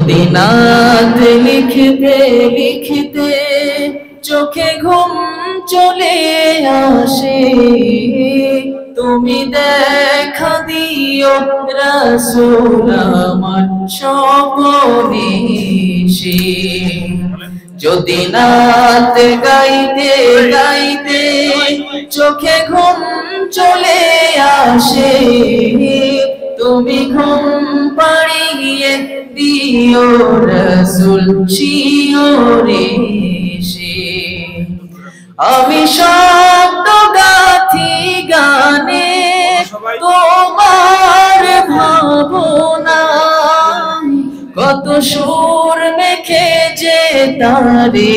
যদি নাত লিখতে লিখতে চোখে ঘুম চলে আসে, তুমি দেখা দিও রাসূল আমার স্বপনে এসে। যদি নাত গাইতে গাইতে চোখে ঘুম চলে আসে, তুমি ঘুম পাড়িয়ে দিও রাসূল শিওরে এসে। আমি শব্দ গাথি গানে তোমার ভাবনায়, কত সুর মেখে যে তারে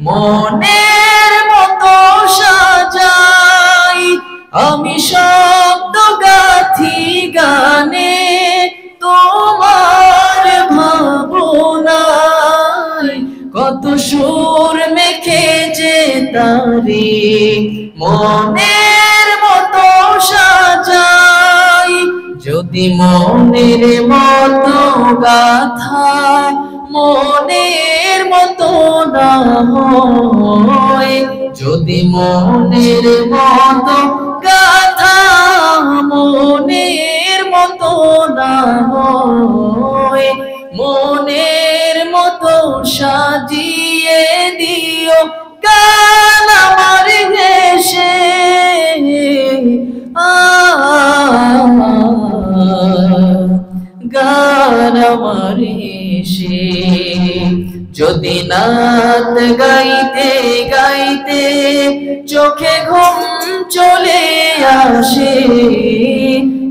মনের মতো সাজাই। আমি শব্দ গাথি গানে তোমার ভাবনায়, কত সুর মেখে যে তারে মনের মতো সাজাই। যদি মনের মতো গাথা মনের মতো না হয়, যদি মনের মতো গাথা মনের মতো না হয়, মনের মতো সাজিয়ে দিও গান আমার ঘেঁষে। গান আমার এসে। যদি নাত গাইতে গাইতে চোখে ঘুম চলে আসে,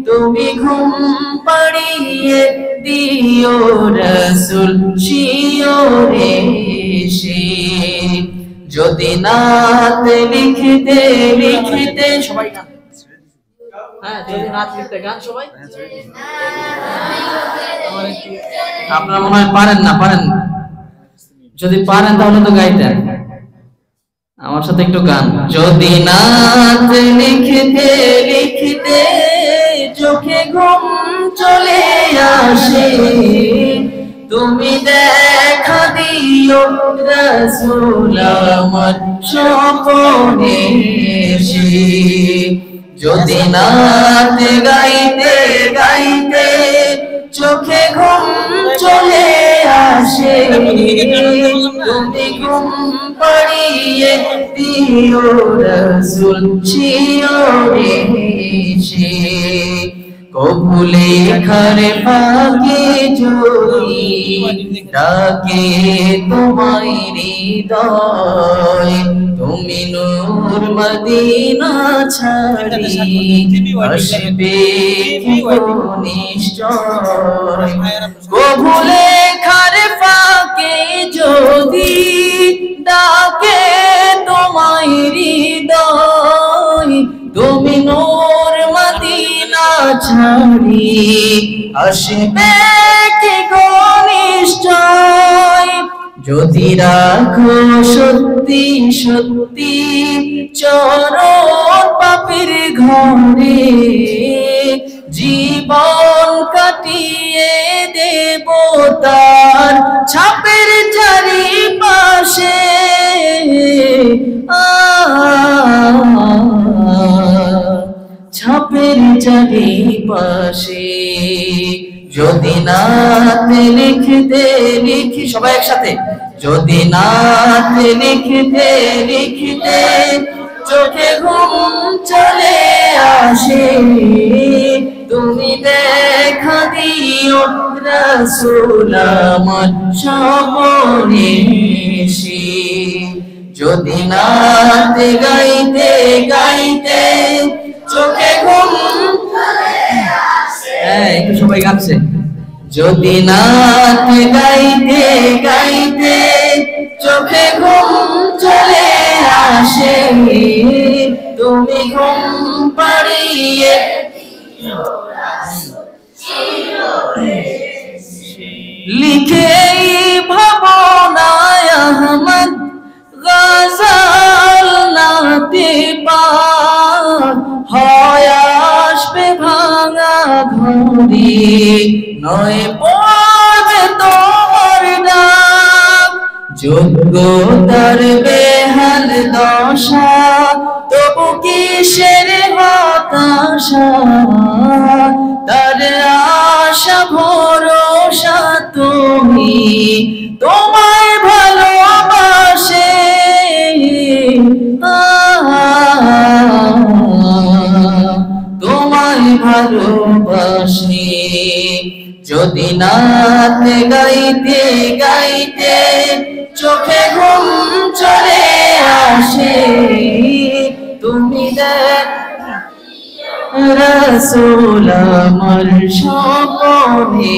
তুমি ঘুম পাড়িয়ে দিও রাসূল শিওরে এসে। যদি নাত লিখতে লিখতে সবাই গান, হ্যাঁ যদি নাত লিখতে গান সবাই, আপনারা মনে হয় পারেন না, পারেন না, যদি পারেন তাহলে তো গাইতেন আমার সাথে একটু গান। যদি নাত লিখতে লিখতে চোখে ঘুম চলে আসে, তুমি দেখা দিও রাসূল আমার স্বপনে এসে। যদি নাত গাইতে গাইতে চোখে ঘুম চলে আসে, তুমি ঘুম পাড়িয়ে দিও রাসূল শিওরে এসে। কবু লেখার ফাঁকে যদি ডাকে তোমায় হৃদয়, তুমি নূর মদিনা ছাড়ি আসবে কি নিশ্চয়। কবু লেখার ফাঁকে যদি ডাকে তোমায় হৃদয়, তুমি নূর মদিনা ছাড়ি আসবে কি নিশ্চয়। যদি রাখো সত্যি সত্যি চরণ পাপীর ঘরে, জীবন কাটিয়ে দেব তার ছাপের চারিপাশে। ছাপের চারিপাশে। যদি নাত লিখতে লিখি সবাই একসাথে, যদি নাত লিখতে লিখতে চোখে ঘুম চলে আসে, তুমি দেখা দিও রাসূল আমার স্বপনে এসে। যদি নাত গাইতে গাইতে চোখে ঘুম একটু সবাই গাচ্ছে। যদি নাত গাইতে গাইতে চোখে ঘুম চলে আসে, তুমি ঘুম পাড়িয়ে লিখেই ভাবনায় আহমদ গজল নাতে পার হয় আসবে ভাঙা ঘড়ি, নয় পড়বে তো যোগ্যতার বেহাল দশা, তবু কিসের হতাশা, তার আশা ভরসা তুমি, তোমায় ভালোবাসে, তোমায় ভালোবাসে। যদি নাত গাইতে গাইতে চোখে ঘুম চলে আসে, তুমি রাসূল আমার স্বপ্নে